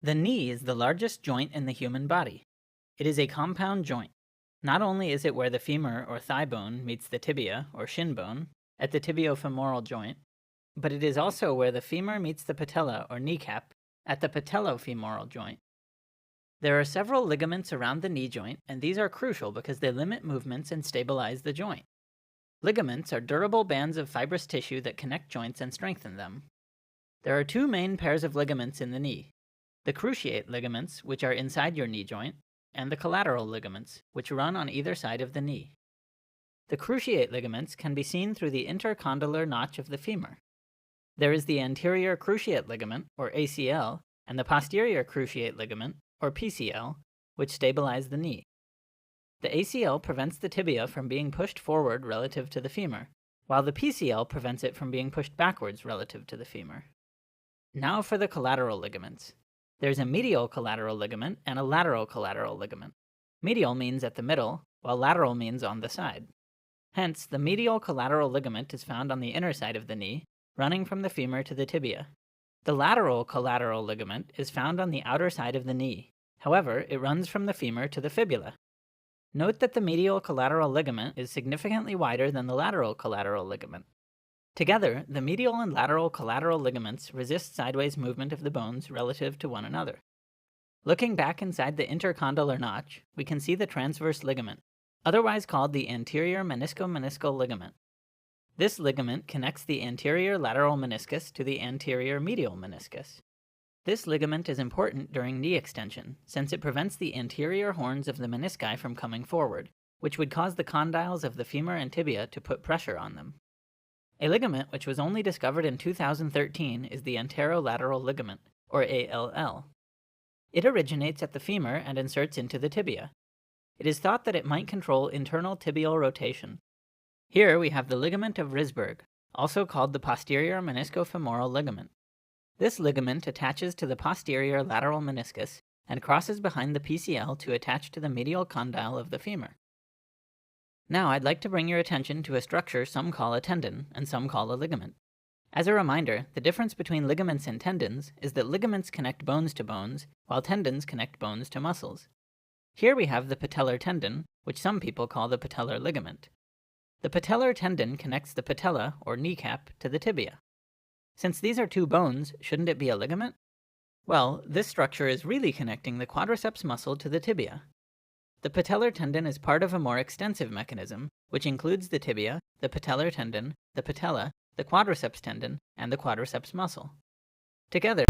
The knee is the largest joint in the human body. It is a compound joint. Not only is it where the femur or thigh bone meets the tibia or shin bone at the tibiofemoral joint, but it is also where the femur meets the patella or kneecap at the patellofemoral joint. There are several ligaments around the knee joint, and these are crucial because they limit movements and stabilize the joint. Ligaments are durable bands of fibrous tissue that connect joints and strengthen them. There are two main pairs of ligaments in the knee: the cruciate ligaments, which are inside your knee joint, and the collateral ligaments, which run on either side of the knee. The cruciate ligaments can be seen through the intercondylar notch of the femur. There is the anterior cruciate ligament, or ACL, and the posterior cruciate ligament, or PCL, which stabilize the knee. The ACL prevents the tibia from being pushed forward relative to the femur, while the PCL prevents it from being pushed backwards relative to the femur. Now for the collateral ligaments. There's a medial collateral ligament and a lateral collateral ligament. Medial means at the middle, while lateral means on the side. Hence, the medial collateral ligament is found on the inner side of the knee, running from the femur to the tibia. The lateral collateral ligament is found on the outer side of the knee. However, it runs from the femur to the fibula. Note that the medial collateral ligament is significantly wider than the lateral collateral ligament. Together, the medial and lateral collateral ligaments resist sideways movement of the bones relative to one another. Looking back inside the intercondylar notch, we can see the transverse ligament, otherwise called the anterior menisco-meniscal ligament. This ligament connects the anterior lateral meniscus to the anterior medial meniscus. This ligament is important during knee extension, since it prevents the anterior horns of the menisci from coming forward, which would cause the condyles of the femur and tibia to put pressure on them. A ligament which was only discovered in 2013 is the anterolateral ligament, or ALL. It originates at the femur and inserts into the tibia. It is thought that it might control internal tibial rotation. Here we have the ligament of Risberg, also called the posterior meniscofemoral ligament. This ligament attaches to the posterior lateral meniscus and crosses behind the PCL to attach to the medial condyle of the femur. Now I'd like to bring your attention to a structure some call a tendon and some call a ligament. As a reminder, the difference between ligaments and tendons is that ligaments connect bones to bones, while tendons connect bones to muscles. Here we have the patellar tendon, which some people call the patellar ligament. The patellar tendon connects the patella, or kneecap, to the tibia. Since these are two bones, shouldn't it be a ligament? Well, this structure is really connecting the quadriceps muscle to the tibia. The patellar tendon is part of a more extensive mechanism, which includes the tibia, the patellar tendon, the patella, the quadriceps tendon, and the quadriceps muscle. Together,